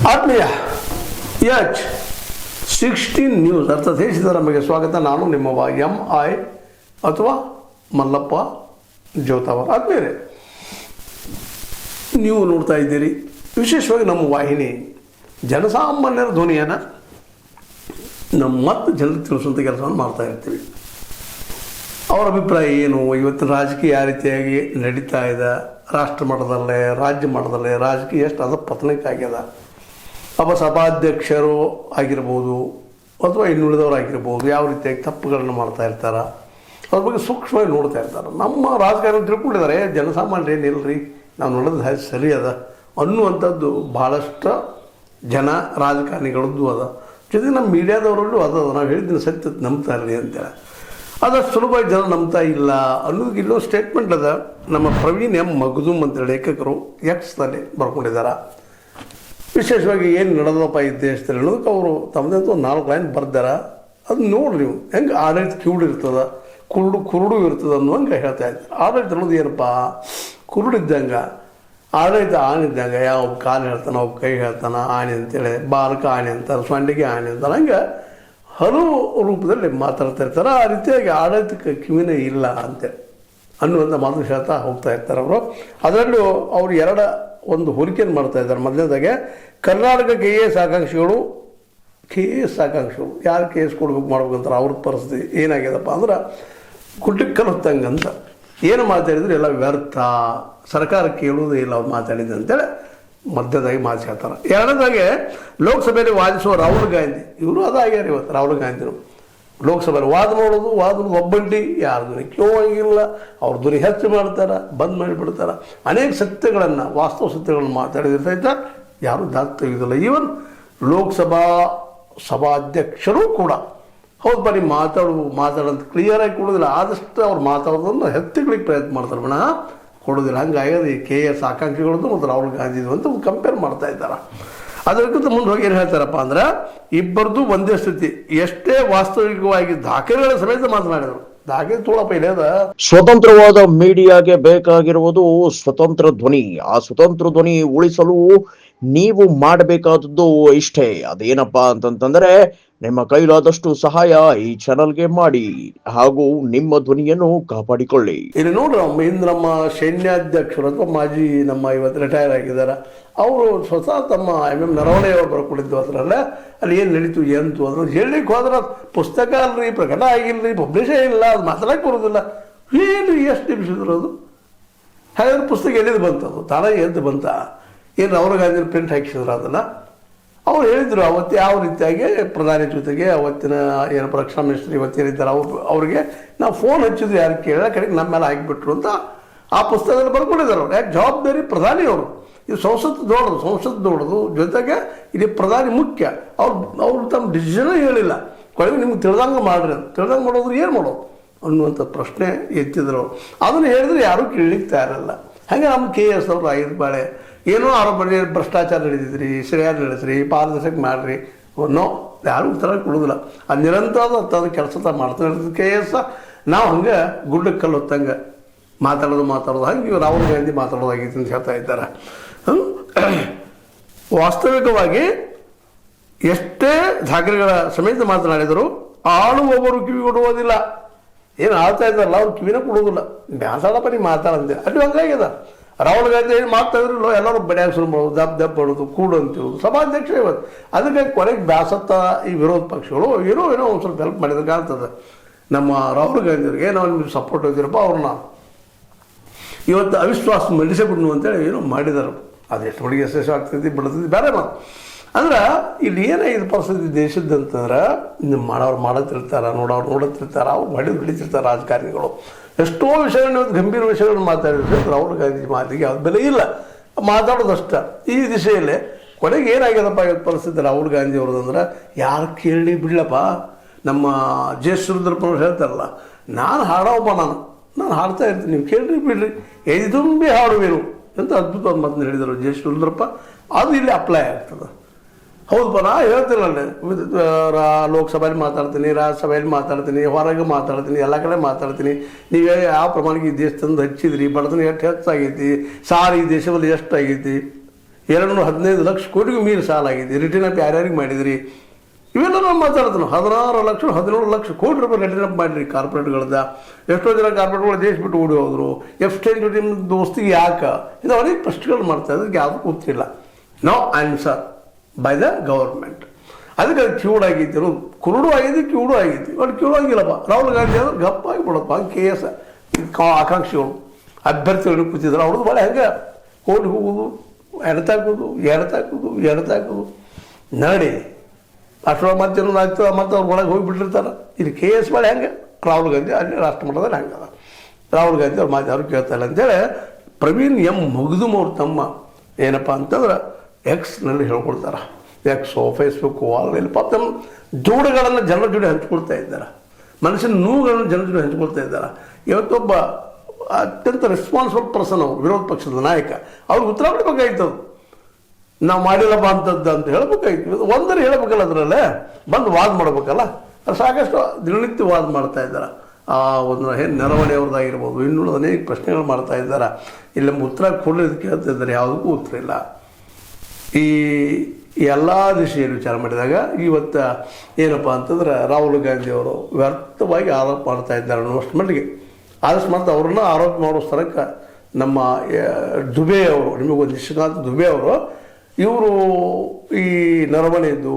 ಆತ್ಮೀಯ H16 news ಅರ್ಥಾತ್ ಸಿದ್ದರಾಮಯ್ಯಗೆ ಸ್ವಾಗತ. ನಾನು ನಿಮ್ಮವ MI ಅಥವಾ ಮಲ್ಲಪ್ಪ ಜೋತಾವರ್. ಆದ್ಮೇಲೆ ನೀವು ನೋಡ್ತಾ ಇದ್ದೀರಿ, ವಿಶೇಷವಾಗಿ ನಮ್ಮ ವಾಹಿನಿ ಜನಸಾಮಾನ್ಯರ ಧ್ವನಿಯನ್ನು ನಮ್ಮ ಮತ್ತು ಜನರಿಗೆ ತಿಳಿಸುವಂಥ ಕೆಲಸವನ್ನು ಮಾಡ್ತಾ ಇರ್ತೀವಿ. ಅವರ ಅಭಿಪ್ರಾಯ ಏನು, ಇವತ್ತಿನ ರಾಜಕೀಯ ಯಾವ ರೀತಿಯಾಗಿ ನಡೀತಾ ಇದೆ, ರಾಷ್ಟ್ರ ಮಟ್ಟದಲ್ಲೇ ರಾಜ್ಯ ಮಟ್ಟದಲ್ಲೇ ರಾಜಕೀಯ ಎಷ್ಟು ಅಧಪತನಕ್ಕಾಗ್ಯದ, ಒಬ್ಬ ಸಭಾಧ್ಯಕ್ಷರು ಆಗಿರ್ಬೋದು ಅಥವಾ ಇನ್ನುಳಿದವರು ಆಗಿರ್ಬೋದು ಯಾವ ರೀತಿಯಾಗಿ ತಪ್ಪುಗಳನ್ನು ಮಾಡ್ತಾ ಇರ್ತಾರೆ, ಅದ್ರ ಬಗ್ಗೆ ಸೂಕ್ಷ್ಮವಾಗಿ ನೋಡ್ತಾ ಇರ್ತಾರೆ. ನಮ್ಮ ರಾಜಕಾರಣ ತಿಳ್ಕೊಂಡಿದ್ದಾರೆ, ಜನಸಾಮಾನ್ಯರು ಏನಿಲ್ಲರಿ ನಾವು ನೋಡೋದು ಸರಿ ಅದ ಅನ್ನುವಂಥದ್ದು ಭಾಳಷ್ಟು ಜನ ರಾಜಕಾರಣಿಗಳದ್ದು ಅದ. ಜೊತೆಗೆ ನಮ್ಮ ಮೀಡಿಯಾದವರಲ್ಲೂ ಅದ, ನಾವು ಹೇಳಿದ್ದೀನಿ ಸತ್ಯ ನಂಬ್ತಾ ಇರಲಿ ಅಂತೇಳಿ. ಅದಷ್ಟು ಸುಲಭವಾಗಿ ಜನ ನಂಬ್ತಾ ಇಲ್ಲ ಅನ್ನೋದಕ್ಕೆ ಇಲ್ಲೋ ಸ್ಟೇಟ್ಮೆಂಟ್ ಅದ. ನಮ್ಮ ಪ್ರವೀಣ್ ಎಂ ಮಗದುಮ್ ಅಂತೇಳಿ ಲೇಖಕರು ಎಕ್ಸ್ನಲ್ಲಿ ಬರ್ಕೊಂಡಿದ್ದಾರೆ. ವಿಶೇಷವಾಗಿ ಏನು ನಡೆದಪ್ಪ ಈ ದೇಶದಲ್ಲಿ ಅನ್ನೋದಕ್ಕೆ ಅವರು ತಮ್ಮದೇ ಅಂತ ಒಂದು 4 ಲೈನ್ ಬರ್ದಾರ. ಅದು ನೋಡ್ರಿ ನೀವು ಹೆಂಗೆ ಆಡಳಿತ ಕಿವುಡು ಇರ್ತದೆ, ಕುರುಡು ಇರ್ತದೆ ಅನ್ನೋಂಗೆ ಹೇಳ್ತಾ ಇದ್ದಾರೆ. ಆಡಳಿತ ಅನ್ನೋದು ಏನಪ್ಪ, ಕುರುಡಿದ್ದಂಗೆ ಆಡಳಿತ ಆಣಿದ್ದಂಗೆ, ಯಾವ ಕಾಲು ಹೇಳ್ತಾನೆ ಒಬ್ಬ ಕೈ ಹೇಳ್ತಾನೆ, ಆಣೆ ಅಂತೇಳಿ ಬಾಲಕ ಆಣೆ ಅಂತಾರೆ, ಸೊಂಡಿಗೆ ಆಣೆ ಅಂತಾರೆ, ಹಂಗೆ ಹಲವು ರೂಪದಲ್ಲಿ ಮಾತಾಡ್ತಾ ಇರ್ತಾರೆ. ಆ ರೀತಿಯಾಗಿ ಆಡಳಿತಕ್ಕೆ ಕಿವಿನೇ ಇಲ್ಲ ಅಂತೇಳಿ ಅನ್ನುವಂಥ ಮಾತು ಹೇಳ್ತಾ ಹೋಗ್ತಾ ಇರ್ತಾರೆ ಅವರು. ಅದರಲ್ಲೂ ಅವರು ಒಂದು ಹೋಲಿಕೆಯನ್ನು ಮಾಡ್ತಾ ಇದ್ದಾರೆ. ಮೊದಲನೇದಾಗೆ ಕರ್ನಾಟಕ KAS ಆಕಾಂಕ್ಷಿಗಳು ಯಾರು KAS ಕೊಡ್ಬೇಕು ಮಾಡ್ಬೇಕಂತಾರೆ, ಅವ್ರ ಪರಿಸ್ಥಿತಿ ಏನಾಗ್ಯದಪ್ಪ ಅಂದ್ರೆ ಗುಡ್ಡಕ್ಕಲ್ ಹೊತ್ತಂಗಂತ ಏನು ಮಾತಾಡಿದ್ರು ಎಲ್ಲ ವ್ಯರ್ಥ, ಸರ್ಕಾರ ಕೇಳುವುದೇ ಇಲ್ಲ ಅವ್ರು ಮಾತಾಡಿದ್ದು ಅಂತೇಳಿ ಮಧ್ಯದಾಗಿ ಮಾತು ಹೇಳ್ತಾರೆ. ಎರಡನೇದಾಗೆ ಲೋಕಸಭೆಯಲ್ಲಿ ವಾದಿಸುವ ರಾಹುಲ್ ಗಾಂಧಿ, ಇವರು ಅದಾಗ್ಯಾರ. ಇವತ್ತು ರಾಹುಲ್ ಗಾಂಧಿರು ಲೋಕಸಭೆಯಲ್ಲಿ ವಾದ ಒಬ್ಬಂಟಿ ಯಾರ ಧ್ವನಿ ಕೇಳುವಂಗಿಲ್ಲ, ಅವ್ರ ಧ್ವನಿ ಹೆಚ್ಚು ಮಾಡ್ತಾರೆ, ಬಂದ್ ಮಾಡಿಬಿಡ್ತಾರೆ. ಅನೇಕ ಸತ್ಯಗಳನ್ನು, ವಾಸ್ತವ ಸತ್ಯಗಳನ್ನು ಮಾತಾಡಿದ್ರೆ ಸಹಿತ ಯಾರೂ ದಾಖಲೆ ತೆಗೆದಿಲ್ಲ. ಈವನ್ ಸಭಾಧ್ಯಕ್ಷರು ಕೂಡ ಹೌದು ಬರೀ ಮಾತಾಡೋದು ಕ್ಲಿಯರಾಗಿ ಕೊಡೋದಿಲ್ಲ. ಆದಷ್ಟು ಅವ್ರು ಮಾತಾಡೋದನ್ನು ಎತ್ತಿಗಳಿಗೆ ಪ್ರಯತ್ನ ಮಾಡ್ತಾರೆ, ವಿನಃ ಕೊಡೋದಿಲ್ಲ. ಹಂಗಾಗಿ KAS ಆಕಾಂಕ್ಷಿಗಳದ್ದು ಮತ್ತು ರಾಹುಲ್ ಗಾಂಧಿದು ಅಂತ ಕಂಪೇರ್ ಮಾಡ್ತಾ ಇದ್ದಾರೆ. ಅದಕ್ಕಿಂತ ಮುಂದೆ ಹೋಗಿ ಏನು ಹೇಳ್ತಾರಪ್ಪ ಅಂದ್ರೆ, ಇಬ್ಬರದು ಒಂದೇ ಸ್ಥಿತಿ, ಎಷ್ಟೇ ವಾಸ್ತವಿಕವಾಗಿ ದಾಖಲೆಗಳ ಸಮೇತ ಮಾತನಾಡಿದರು. ದಾಖಲೆ ತೋಳಪ್ಪ ಇಲ್ಲದ. ಸ್ವತಂತ್ರವಾದ ಮೀಡಿಯಾಗೆ ಬೇಕಾಗಿರುವುದು ಸ್ವತಂತ್ರ ಧ್ವನಿ. ಆ ಸ್ವತಂತ್ರ ಧ್ವನಿ ಉಳಿಸಲು ನೀವು ಮಾಡಬೇಕಾದದ್ದು ಇಷ್ಟೇ. ಅದೇನಪ್ಪಾ ಅಂತಂತಂದ್ರೆ, ನಿಮ್ಮ ಕೈಲಾದಷ್ಟು ಸಹಾಯ ಈ ಚಾನಲ್ಗೆ ಮಾಡಿ ಹಾಗೂ ನಿಮ್ಮ ಧ್ವನಿಯನ್ನು ಕಾಪಾಡಿಕೊಳ್ಳಿ. ಇಲ್ಲಿ ನೋಡ್ರಿ, ನಮ್ಮ ಸೈನ್ಯಾಧ್ಯಕ್ಷರು ಅಥವಾ ಮಾಜಿ ಇವತ್ತು ರಿಟೈರ್ ಆಗಿದ್ದಾರೆ, ಅವರು ಸ್ವತಃ ತಮ್ಮ MM ನರವಣೆ ಅವರು ಬರ್ಕೊಂಡಿದ್ದು ಅದರಲ್ಲೇ ಅಲ್ಲಿ ಏನು ನಡೀತು ಎಂತು ಅದ್ರ ಹೇಳಲಿಕ್ಕೆ ಹೋದ್ರೆ ಪುಸ್ತಕ ಅಲ್ರಿ, ಪ್ರಕಟ ಆಗಿಲ್ಲರಿ, ಪಬ್ಲಿಷೇ ಇಲ್ಲ, ಅದು ಮಾತಾಡಕ್ಕೆ ಬರೋದಿಲ್ಲ. ಏನು ಎಷ್ಟು ನಿಮಿಷದ್ರು ಅದು? ಹಾಗಾದ್ರೆ ಪುಸ್ತಕ ಎಲ್ಲಿದ್ದು ಬಂತದು? ತಾನೇ ಎದ್ದು ಬಂತ? ಏನು ರಾಹುಲ್ ಗಾಂಧಿ ಪ್ರಿಂಟ್ ಹಾಕಿಸಿದ್ರು ಅದನ್ನು? ಅವ್ರು ಹೇಳಿದರು ಅವತ್ತು ಯಾವ ರೀತಿಯಾಗಿ ಪ್ರಧಾನಿ ಜೊತೆಗೆ ಅವತ್ತಿನ ಏನಪ್ಪ ರಕ್ಷಣಾ ಮಿನಿಸ್ಟರ್ ಇವತ್ತೇನಿದ್ದಾರೆ ಅವ್ರಿಗೆ ನಾವು ಫೋನ್ ಹಚ್ಚಿದ್ರು, ಯಾರು ಕೇಳಿದ ಕಡೆಗೆ ನಮ್ಮ ಮೇಲೆ ಹಾಕಿಬಿಟ್ರು ಅಂತ ಆ ಪುಸ್ತಕದಲ್ಲಿ ಬರ್ಕೊಂಡಿದ್ದಾರೆ ಅವ್ರು. ಯಾಕೆ ಜವಾಬ್ದಾರಿ ಪ್ರಧಾನಿ ಅವರು. ಇದು ಸಂಸತ್ತು ದೊಡ್ಡದು ಜೊತೆಗೆ ಇಲ್ಲಿ ಪ್ರಧಾನಿ ಮುಖ್ಯ. ಅವ್ರು ತಮ್ಮ ಡಿಸಿಷನ್ ಹೇಳಿಲ್ಲ, ಕೊನೆಗೆ ನಿಮ್ಗೆ ತಿಳಿದಂಗೆ ಮಾಡ್ರಿ ಅಂತ. ತಿಳಿದಂಗೆ ಮಾಡೋದ್ರು ಏನು ಮಾಡೋದು ಅನ್ನುವಂಥ ಪ್ರಶ್ನೆ ಎತ್ತಿದ್ರು. ಅದನ್ನು ಹೇಳಿದ್ರೆ ಯಾರೂ ಕೇಳಲಿಕ್ಕೆ ತಯಾರಿಲ್ಲ. ಹಾಗೆ ನಮ್ಮ KAS ಅವರು 5 ಬಾಳೆ ಏನೋ ಆರೋಪ ಭ್ರಷ್ಟಾಚಾರ ನಡೆದಿದ್ರಿ, ಸರಿಯಾಗಿ ನಡೆಸ್ರಿ, ಪಾರದರ್ಶಕ ಮಾಡಿರಿ, ನೋ ಯಾರೂ ಉತ್ತರ ಕೊಡೋದಿಲ್ಲ. ಅದು ನಿರಂತರದ ಕೆಲಸ ಮಾಡ್ತಾನೆ ಇರ್ತದೆ KAS. ನಾವು ಹಂಗೆ ಗುಡ್ಡಕ್ಕೆ ಕಲ್ಲು ಹೊತ್ತಂಗೆ ಮಾತಾಡೋದು ಹಂಗೆ ರಾಹುಲ್ ಗಾಂಧಿ ಮಾತಾಡೋದಾಗಿತ್ತು ಅಂತ ಹೇಳ್ತಾ ಇದ್ದಾರೆ. ವಾಸ್ತವಿಕವಾಗಿ ಎಷ್ಟೇ ದಾಖಲೆಗಳ ಸಮೇತ ಮಾತನಾಡಿದರು ಆಳುವವರು ಕಿವಿ ಕೊಡುವುದಿಲ್ಲ. ಏನು ಆಳ್ತಾ ಇದ್ದಾರಲ್ಲ ಅವ್ರು ಕಿವಿನ ಕೊಡೋದಿಲ್ಲ. ಬ್ಯಾಸಾಡಪ್ಪ ನೀವು ಮಾತಾಡಂತೆ ಅಲ್ಲಿ ಹಂಗಾಗ್ಯದ. ರಾಹುಲ್ ಗಾಂಧಿ ಏನು ಮಾಡ್ತಾಯಿದ್ರು ಎಲ್ಲರೂ ಬಡಿಯಾಗಿ ಶುರು ಮಾಡೋದು, ದಬ್ ಮಾಡೋದು, ಕೂಡು ಅಂತಿರೋದು. ಸಭಾಧ್ಯಕ್ಷ ಇವತ್ತು ಅದಕ್ಕೆ ಕೊನೆಗೆ ಬ್ಯಾಸತ್ತ ಈ ವಿರೋಧ ಪಕ್ಷಗಳು ಏನೋ ಒಂದು ಸ್ವಲ್ಪ ಹೆಲ್ಪ್ ಮಾಡಿದ್ರೆ ಕಾಣ್ತದೆ. ನಮ್ಮ ರಾಹುಲ್ ಗಾಂಧಿಯವ್ರಿಗೆ ನಾವು ನಿಮ್ಗೆ ಸಪೋರ್ಟ್ ಹೋಗಿರಪ್ಪ, ಅವ್ರನ್ನ ಇವತ್ತು ಅವಿಶ್ವಾಸ ಮಂಡಿಸೇ ಬಿಡ್ನು ಅಂತೇಳಿ ಏನೋ ಮಾಡಿದ್ದಾರೆ. ಅದು ಎಷ್ಟು ಮಟ್ಟಿಗೆ ಯಶಸ್ವಿ ಆಗ್ತೈತಿ ಬಿಡ್ತೈತಿ ಬೇರೆ ಮಾತು. ಅಂದ್ರೆ ಇಲ್ಲಿ ಏನಾಗಿದೆ ಪರಿಸ್ಥಿತಿ ದೇಶದಂತಂದ್ರೆ, ಮಾಡೋರು ಮಾಡೋತಿರ್ತಾರೆ, ನೋಡತ್ತಿರ್ತಾರೆ, ಅವ್ರು ಹಿಡಿತಿರ್ತಾರೆ ರಾಜಕಾರಣಿಗಳು. ಎಷ್ಟೋ ವಿಷಯಗಳನ್ನ ಗಂಭೀರ ವಿಷಯಗಳನ್ನು ಮಾತಾಡಿದ್ರೆ ರಾಹುಲ್ ಗಾಂಧಿ ಮಾತಿಗೆ ಅವ್ರ ಬೆಲೆ ಇಲ್ಲ, ಮಾತಾಡೋದಷ್ಟ. ಈ ದಿಶೆಯಲ್ಲೇ ಕೊನೆಗೆ ಏನಾಗ್ಯದಪ್ಪ ಇವತ್ತು ಪರಿಸ್ಥಿತಿ ರಾಹುಲ್ ಗಾಂಧಿ ಅವ್ರದಂದ್ರೆ, ಯಾರು ಕೇಳಿ ಬಿಡ್ಲಪ್ಪ. ನಮ್ಮ ಜಯಸೂರ್ಯಪ್ಪ ಹೇಳ್ತಾರಲ್ಲ, ನಾನು ಹಾಡೋಪ್ಪ, ನಾನು ಹಾಡ್ತಾ ಇರ್ತೀನಿ, ನೀವು ಕೇಳ್ರಿ ಬಿಡ್ರಿ, ಎದೆ ತುಂಬಿ ಹಾಡುವೇನು ಅಂತ ಅದ್ಭುತವಾದ ಮಾತನ್ನು ಹೇಳಿದರು ಜಯಸೂರ್ಯಪ್ಪ. ಅದು ಇಲ್ಲಿ ಅಪ್ಲೈ ಆಗ್ತದೆ. ಹೌದಪ್ಪ, ನಾ ಹೇಳ್ತೀನಲ್ಲ, ಲೋಕಸಭೆಯಲ್ಲಿ ಮಾತಾಡ್ತೀನಿ, ರಾಜ್ಯಸಭೆಯಲ್ಲಿ ಮಾತಾಡ್ತೀನಿ, ಹೊರಗೆ ಮಾತಾಡ್ತೀನಿ, ಎಲ್ಲ ಕಡೆ ಮಾತಾಡ್ತೀನಿ. ನೀವೇ ಯಾವ ಪ್ರಮಾಣಕ್ಕೆ ಈ ದೇಶ ತಂದು ಹಚ್ಚಿದ್ರಿ, ಬಡತನ ಎಷ್ಟು ಹೆಚ್ಚಾಗೈತಿ, ಸಾರಿ ಈ ದೇಶದಲ್ಲಿ ಎಷ್ಟಾಗೈತಿ, 215 ಲಕ್ಷ ಕೋಟಿಗೂ ಮೀರಿ ಸಾಲ ಆಗಿದೆ. ರಿಟರ್ನ್ ಅಪ್ ಯಾರ್ಯಾರಿಗೆ ಮಾಡಿದ್ರಿ ಇವೆಲ್ಲ ನಾವು ಮಾತಾಡ್ತಾನೆ. 16 ಲಕ್ಷ 17 ಲಕ್ಷ ಕೋಟಿ ರೂಪಾಯಿ ರಿಟರ್ನ್ ಅಪ್ ಮಾಡಿರಿ ಕಾರ್ಪೊರೇಟ್ಗಳದ. ಎಷ್ಟೋ ಜನ ಕಾರ್ಪೊರೇಟ್ಗಳು ದೇಶ ಬಿಟ್ಟು ಓಡಿ ಹೋದರು. ಎಕ್ಸ್ಚೇಂಜ್ ಡ್ಯೂಟಿ ದೋಸ್ತಿಗೆ ಯಾಕೆ ಇದು ಅನೇಕ ಪ್ರಶ್ನೆಗಳು ಮಾಡ್ತಾರೆ. ಅದಕ್ಕೆ ಯಾವುದೂ ಗೊತ್ತಿಲ್ಲ. No answer by the government. ಅದಕ್ಕೆ ಅದು ಕ್ಯೂಡ್ ಆಗೈತಿ ಅನ್ನೋದು ಕುರುಡು ಆಗೈತಿ, ಕ್ಯೂಡು ಆಗೈತಿ. ಬಟ್ ಕ್ಯೂಡ್ ಆಗಿಲ್ಲಪ್ಪ. ರಾಹುಲ್ ಗಾಂಧಿ ಅವರು ಗಪ್ಪಾಗಿ ಬಿಡಪ್ಪ. KS ಆಕಾಂಕ್ಷಿಗಳು ಅಭ್ಯರ್ಥಿಗಳು ಕೂತಿದ್ರು. ಅವ್ರದ್ದು ಭಾಳ ಹೆಂಗೆ ಕೋರ್ಟ್ಗೆ ಹೋಗೋದು, ಎಡತಾಕೋದು ನಡಿ ಅಷ್ಟೊಳಗೆ ಮತ್ತೆ ಆಗ್ತದೆ. ಮತ್ತು ಅವ್ರ ಒಳಗೆ ಹೋಗಿಬಿಟ್ಟಿರ್ತಾರೆ. ಇಲ್ಲಿ KS ಭಾಳ ಹೆಂಗೆ ರಾಹುಲ್ ಗಾಂಧಿ ಅಲ್ಲಿ ರಾಷ್ಟ್ರ ಮಟ್ಟದಲ್ಲಿ ಹೆಂಗದ ರಾಹುಲ್ ಗಾಂಧಿ ಅವ್ರು ಮಾತು ಯಾರು ಕೇಳ್ತಾಯಿಲ್ಲ ಅಂತೇಳಿ ಪ್ರವೀಣ್ ಎಂ ಮಗ್ದುಮ್ ಅವ್ರು ತಮ್ಮ ಏನಪ್ಪ ಅಂತಂದ್ರೆ ಎಕ್ಸ್ನಲ್ಲಿ ಹೇಳ್ಕೊಡ್ತಾರೆ. ಎಕ್ಸೋ ಫೇಸ್ಬುಕ್ಕು ಆನ್ಲೈನ್ ಪಾಪ ತಮ್ಮ ಜೋಡುಗಳನ್ನು ಜನರ ಜೋಡಿ ಹಂಚ್ಕೊಳ್ತಾ ಇದ್ದಾರೆ. ಮನುಷ್ಯನ ನೋವುಗಳನ್ನು ಜನರ ಜೋಡಿ ಹಂಚ್ಕೊಳ್ತಾ ಇದ್ದಾರೆ. ಇವತ್ತೊಬ್ಬ ಅತ್ಯಂತ ರೆಸ್ಪಾನ್ಸಿಬಲ್ ಪರ್ಸನ್ ಅವರು, ವಿರೋಧ ಪಕ್ಷದ ನಾಯಕ, ಅವ್ರಿಗೆ ಉತ್ತರ ಕೊಡಬೇಕಾಯ್ತು. ನಾವು ಮಾಡಿಲ್ಲಪ್ಪ ಅಂತದ್ದು ಅಂತ ಹೇಳ್ಬೇಕಾಯ್ತು. ಒಂದರೆ ಹೇಳ್ಬೇಕಲ್ಲ, ಅದರಲ್ಲೇ ಬಂದು ವಾದ ಮಾಡ್ಬೇಕಲ್ಲ. ಸಾಕಷ್ಟು ದಿನನಿತ್ಯ ವಾದ ಮಾಡ್ತಾ ಇದ್ದಾರೆ. ಆ ಒಂದು ನೆರವಣಿಯವ್ರದ್ದಾಗಿರ್ಬೋದು, ಇನ್ನುಳಿದ ಅನೇಕ ಪ್ರಶ್ನೆಗಳು ಮಾಡ್ತಾ ಇದ್ದಾರೆ. ಇಲ್ಲಿ ಉತ್ತರ ಕೊಡಲಿದ್ದು ಕೇಳ್ತಾ ಇದ್ದಾರೆ, ಯಾವುದಕ್ಕೂ ಉತ್ತರ ಇಲ್ಲ. ಈ ಎಲ್ಲ ದಿಶೆಯಲ್ಲಿ ವಿಚಾರ ಮಾಡಿದಾಗ ಇವತ್ತು ಏನಪ್ಪ ಅಂತಂದ್ರೆ ರಾಹುಲ್ ಗಾಂಧಿ ಅವರು ವ್ಯರ್ಥವಾಗಿ ಆರೋಪ ಮಾಡ್ತಾ ಇದ್ದಾರೆ ಅನ್ನೋಷ್ಟು ಮಟ್ಟಿಗೆ. ಆದಷ್ಟು ಮತ್ತು ಅವ್ರನ್ನ ಆರೋಪ ಮಾಡೋ ಸ್ಥಳಕ್ಕೆ ನಮ್ಮ ದುಬೆ ಅವರು, ನಿಮಗೊಂದು ನಿಶ್ಚಿಕಾಂತ್ ದುಬೆ ಅವರು, ಇವರು ಈ ನರವಣೆದ್ದು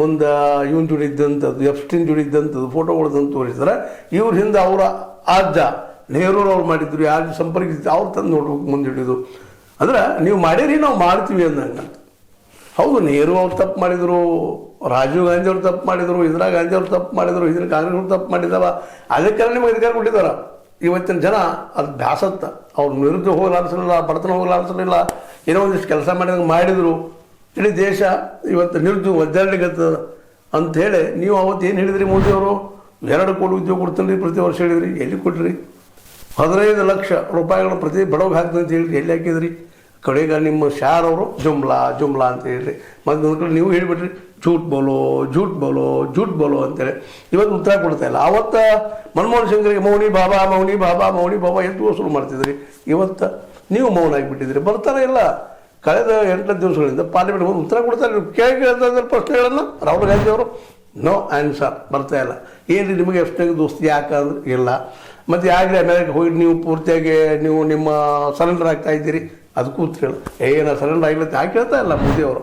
ಮುಂದೆ ಇವನ್ ಜುಡಿದ್ದಂಥದ್ದು, ಎಫ್ಸ್ಟೀನ್ ಜುಡಿದ್ದಂಥದ್ದು ಫೋಟೋಗಳದಂತ ತೋರಿಸಿದ್ರೆ ಇವ್ರ ಹಿಂದೆ ಅವರ ಅಜ್ಜ ನೆಹರೂರವ್ರು ಮಾಡಿದ್ರು, ಯಾರು ಸಂಪರ್ಕಿಸಿದ್ರು ಅವ್ರು ತಂದು ನೋಡ್ಬೇಕು ಮುಂದೆ ಹಿಡಿದು. ಅಂದ್ರೆ ನೀವು ಮಾಡಿರಿ ನಾವು ಮಾಡ್ತೀವಿ ಅಂದಂಗೆ. ಹೌದು, ನೆಹರು ಅವ್ರು ತಪ್ಪು ಮಾಡಿದರು, ರಾಜೀವ್ ಗಾಂಧಿ ಅವ್ರು ತಪ್ಪು ಮಾಡಿದರು, ಇಂದಿರಾ ಗಾಂಧಿ ಅವ್ರು ತಪ್ಪು ಮಾಡಿದರು, ಇದನ್ನ ಕಾಂಗ್ರೆಸ್ ಅವ್ರು ತಪ್ಪು ಮಾಡಿದ್ದಾವ. ಅದಕ್ಕೆಲ್ಲ ನಿಮಗೆ ಅಧಿಕಾರ ಕೊಟ್ಟಿದ್ದಾರೆ. ಇವತ್ತಿನ ಜನ ಅದು ಬ್ಯಾಸತ್ತ. ಅವ್ರು ನಿರುದ್ಯೋಗ ಹೋಗಲಾಡಿಸಲಿಲ್ಲ, ಬಡತನ ಹೋಗಲಾಡಿಸಲಿಲ್ಲ, ಏನೋ ಒಂದಿಷ್ಟು ಕೆಲಸ ಮಾಡಿದರು. ಇಡೀ ದೇಶ ಇವತ್ತು ನಿರುದ್ಯೋಗ ಒದ್ದಾಡ್ಲಿಕ್ಕತ್ತದ ಅಂಥೇಳಿ ನೀವು ಅವತ್ತು ಏನು ಹೇಳಿದ್ರಿ ಮೋದಿಯವರು? 2 ಕೋಟಿ ಉದ್ಯೋಗ ಕೊಡ್ತೀನಿ ಪ್ರತಿ ವರ್ಷ ಹೇಳಿದ್ರಿ. ಎಲ್ಲಿ ಕೊಟ್ಟಿರಿ? 15 ಲಕ್ಷ ರೂಪಾಯಿಗಳು ಪ್ರತಿ ಬಡವ್ಗೆ ಹಾಕ್ತಂತ ಅಂತ ಹೇಳಿರಿ. ಎಲ್ಲಿ ಹಾಕಿದ್ರಿ? ಕಡೆಗ ನಿಮ್ಮ ಶಾರ್ ಅವರು ಜುಮ್ಲಾ ಅಂತ ಹೇಳ್ರಿ. ಮತ್ತು ಒಂದು ಕಡೆ ನೀವು ಹೇಳಿಬಿಟ್ರಿ ಝೂಟ್ ಬೋಲೋ ಅಂತೇಳಿ. ಇವತ್ತು ಉತ್ತರ ಕೊಡ್ತಾ ಇಲ್ಲ. ಆವತ್ತು ಮನಮೋಹನ್ ಸಿಂಗ್ರಿಗೆ ಮೌನಿ ಬಾಬಾ ಎಂದು ಶುರು ಮಾಡ್ತಿದ್ರಿ. ಇವತ್ತು ನೀವು ಮೌನ ಆಗಿಬಿಟ್ಟಿದ್ರಿ. ಬರ್ತಾನೆ ಇಲ್ಲ. ಕಳೆದ 8 ದಿವಸಗಳಿಂದ ಪಾರ್ಲಿಮೆಂಟ್ ಬಂದು ಉತ್ತರ ಕೊಡ್ತಾರೆ. ಕೇಳ್ತಾ ಪ್ರಶ್ನೆಗಳನ್ನು ರಾಹುಲ್ ಗಾಂಧಿ ಅವರು ನೋ ಆನ್ಸರ್ ಬರ್ತಾ ಇಲ್ಲ. ಏನು ನಿಮಗೆ ಎಷ್ಟೇ ದೋಸ್ತಿ ಯಾಕಂದ್ರೆ ಇಲ್ಲ. ಮತ್ತು ಯಾಕೆ ಅಮೇರಿಕ ಹೋಗಿ ನೀವು ಪೂರ್ತಿಯಾಗಿ ನೀವು ನಿಮ್ಮ ಸರೆಂಡರ್ ಆಗ್ತಾ ಇದ್ದೀರಿ? ಅದಕ್ಕೂ ಉತ್ತರ ಇಲ್ಲ. ಏನು ಸರೆಂಡರ್ ಆಗಿಲ್ಲ ಯಾಕೆ ಹೇಳ್ತಾ ಇಲ್ಲ ಮೋದಿಯವರು.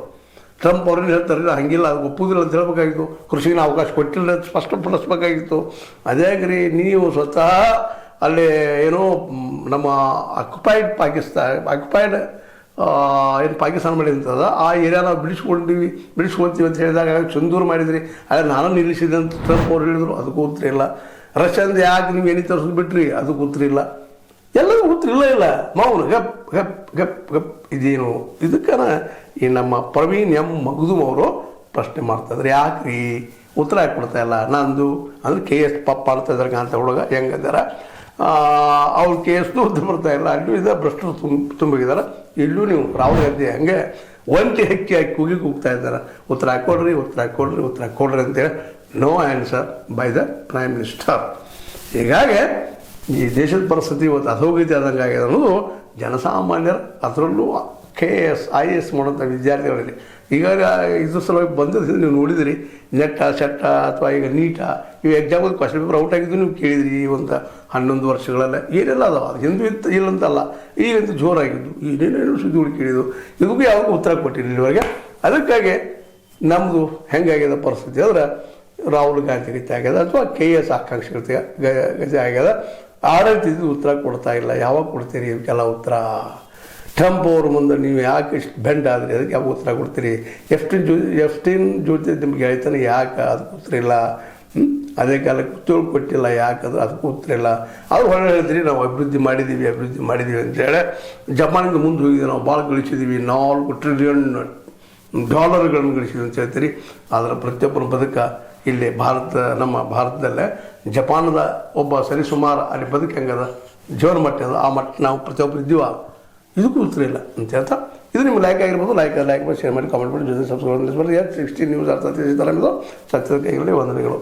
ಟ್ರಂಪ್ ಅವ್ರನ್ನ ಹೇಳ್ತಾರೆ ಹಂಗಿಲ್ಲ, ಅದು ಒಪ್ಪುದಿಲ್ಲ ಅಂತ ಹೇಳ್ಬೇಕಾಗಿತ್ತು. ಕೃಷಿಗೆ ಅವಕಾಶ ಕೊಟ್ಟಿಲ್ಲ ಅಂತ ಸ್ಪಷ್ಟಪಡಿಸ್ಬೇಕಾಗಿತ್ತು. ಅದೇಗ್ರಿ ನೀವು ಸ್ವತಃ ಅಲ್ಲಿ ಏನೋ ನಮ್ಮ ಆಕ್ಯುಪೈಡ್ ಏನು ಪಾಕಿಸ್ತಾನ ಮಾಡಿರ್ತದ ಆ ಏರಿಯಾ ನಾವು ಬಿಡಿಸ್ಕೊಳ್ತೀವಿ ಅಂತ ಹೇಳಿದಾಗ ಚಂದೂರು ಮಾಡಿದ್ರಿ. ಆದರೆ ನಾನು ನಿಲ್ಲಿಸಿದೆ ಅಂತ ಟ್ರಂಪ್ ಅವ್ರು ಹೇಳಿದ್ರು. ಅದಕ್ಕೂ ಉತ್ತರ ಇಲ್ಲ. ರಷ್ಯಾದಿಂದ ಯಾಕೆ ನೀವು ಎಣ್ಣೆ ತರಿಸೋದು ಬಿಟ್ರಿ? ಅದಕ್ಕೂ ಉತ್ತರ ಇಲ್ಲ. ಎಲ್ಲರೂ ಉತ್ತರ ಇಲ್ಲ. ಮೌನ ಗಪ್ ಇದೇನು? ಇದಕ್ಕನ ಈ ನಮ್ಮ ಪ್ರವೀಣ್ ಎಂ ಮಗ್ದುಮ್ ಅವರು ಪ್ರಶ್ನೆ ಮಾಡ್ತಾಯಿದ್ರು. ಯಾಕ್ರಿ ಉತ್ತರ ಯಾಕೆ ಕೊಡ್ತಾ ಇಲ್ಲ? ನಂದು ಅಂದ್ರೆ KS ಪಪ್ಪ ಮಾಡ್ತಾ ಇದ್ದಾರೆ ಅಂತ ಹುಡುಗ ಹೆಂಗದಾರ ಅವ್ರು KSನೂ ಉತ್ತರ ಬರ್ತಾ ಇಲ್ಲ. ಅಲ್ಲೂ ಇದೆ ಭ್ರಷ್ಟರು ತುಂಬಿದ್ದಾರೆ. ಇಲ್ಲೂ ನೀವು ರಾಹುಲ್ ಗಾಂಧಿ ಹಂಗೆ ಒಂಟಿ ಹಕ್ಕಿ ಹಾಕಿ ಕೂಗ್ತಾ ಇದ್ದಾರೆ. ಉತ್ತರ ಹಾಕ್ಕೊಡ್ರಿ ಅಂತೇಳಿ no answer by the prime minister. ಹೀಗಾಗಿ ಈ ದೇಶದ ಪರಿಸ್ಥಿತಿ ಇವತ್ತು ಅಧೋಗತಿ ಆದಂಗೆ ಆಗಿದೆ ಅನ್ನೋದು ಜನಸಾಮಾನ್ಯರು, ಅದರಲ್ಲೂ KS IAS ಮಾಡೋಂಥ ವಿದ್ಯಾರ್ಥಿಗಳಲ್ಲಿ ಈಗಾಗ ಇದ್ರ ಸಲುವಾಗಿ ಬಂದಿದ್ದು ನೀವು ನೋಡಿದಿರಿ. ನೆಟ್ಟ ಅಥವಾ ಈಗ ನೀಟಾ ಇವು ಎಕ್ಸಾಮಲ್ಲಿ ಕ್ವಶನ್ ಪೇಪರ್ ಔಟ್ ಆಗಿದ್ದು ನೀವು ಕೇಳಿದಿರಿ. ಒಂದು 11 ವರ್ಷಗಳಲ್ಲ ಏನೆಲ್ಲ ಅದಾವ. ಅದು ಹಿಂದೂ ಇತ್ತು ಇಲ್ಲಂತಲ್ಲ, ಈಗಂತೂ ಜೋರಾಗಿದ್ದು ಏನೇನೇನು ಸುದ್ದಿಗಳು ಕೇಳಿದ್ದು. ಇದಕ್ಕೂ ಯಾವಾಗ ಉತ್ತರ ಕೊಟ್ಟಿರಿ ಇಲ್ಲಿವರೆಗೆ. ಅದಕ್ಕಾಗಿ ನಮ್ಮದು ಹೆಂಗಾಗ್ಯದ ಪರಿಸ್ಥಿತಿ ಅಂದ್ರೆ ರಾಹುಲ್ ಗಾಂಧಿ ಗತಿ ಆಗ್ಯದ ಅಥವಾ KS ಆಕಾಂಕ್ಷಿ ಗತಿ ಆಗ್ಯದ. ಆಡಳಿತ ಉತ್ತರ ಕೊಡ್ತಾ ಇಲ್ಲ. ಯಾವಾಗ ಕೊಡ್ತೀರಿ ಇವಕ್ಕೆಲ್ಲ ಉತ್ತರ? ಟ್ರಂಪ್ ಅವ್ರ ಮುಂದೆ ನೀವು ಯಾಕೆ ಇಷ್ಟು ಬೆಂಡ್ ಆದರೆ ಅದಕ್ಕೆ ಯಾವಾಗ ಉತ್ತರ ಕೊಡ್ತೀರಿ? ಎಫ್ಟೀನ್ ಜೊತೆ ನಿಮ್ಗೆ ಹೇಳ್ತಾನೆ ಯಾಕೆ? ಅದಕ್ಕೆ ಉತ್ತರ ಇಲ್ಲ. ಅದೇ ಕಾಲಕ್ಕೆ ಉತ್ತೇಳ ಕೊಟ್ಟಿಲ್ಲ ಯಾಕಂದ್ರೆ ಅದಕ್ಕೂ ಉತ್ತರ ಇಲ್ಲ. ಅವ್ರು ಹೊರಗೆ ಹೇಳ್ತೀರಿ ನಾವು ಅಭಿವೃದ್ಧಿ ಮಾಡಿದ್ದೀವಿ ಅಂತೇಳಿ. ಜಪಾನಿಂದ ಮುಂದೆ ಹೋಗಿದ್ದೀವಿ, ನಾವು ಭಾಳ ಗಳಿಸಿದ್ದೀವಿ, $4 ಟ್ರಿಲಿಯನ್ ಗಳಿಸಿದ್ವಿ ಅಂತ ಹೇಳ್ತೀರಿ. ಅದರ ಪ್ರತಿಯೊಬ್ಬರ ಬದುಕ ಇಲ್ಲಿ ನಮ್ಮ ಭಾರತದಲ್ಲೇ ಜಪಾನದ ಒಬ್ಬ ಸರಿಸುಮಾರು ಅಲ್ಲಿ ಬದುಕು ಹೆಂಗದ, ಜೀವನ ಮಟ್ಟ ಅದ, ಆ ಮಟ್ಟ ನಾವು ಪ್ರತಿಯೊಬ್ಬರು ಇದ್ದೀವ? ಇದಕ್ಕೂ ಉತ್ತರ ಇಲ್ಲ ಅಂತ ಹೇಳ್ತಾ ಇದು ನಿಮ್ಗೆ ಲೈಕ್ ಆಗಿರ್ಬೋದು. ಲೈಕ್ ಮಾಡಿ, ಶೇರ್ ಮಾಡಿ, ಕಾಮೆಂಟ್ ಮಾಡಿ, ಜೊತೆ ಸಬ್ಸ್ಕ್ರೈಬ್ ಮಾಡಿ. 16 ನ್ಯೂಸ್ ಅರ್ಥ ಸತ್ಯದ ಕೈಗಳಲ್ಲಿ ವಂದನೆಗಳು.